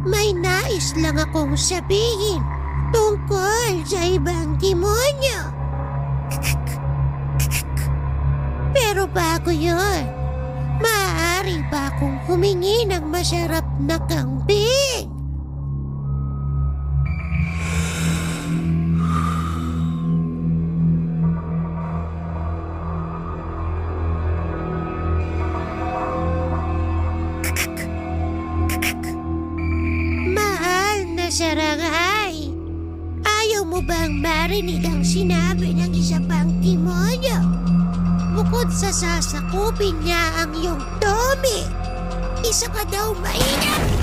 May nais lang akong sabihin tungkol sa ibang demonyo. Pero bago yun, maaari ba akong humingi ng masarap na kambing? Sarangay, ayaw mo bang marinig ang sinabi ng isa pang demonyo? Bukod sa sasakupin niya ang iyong tummy, isa ka daw maingat.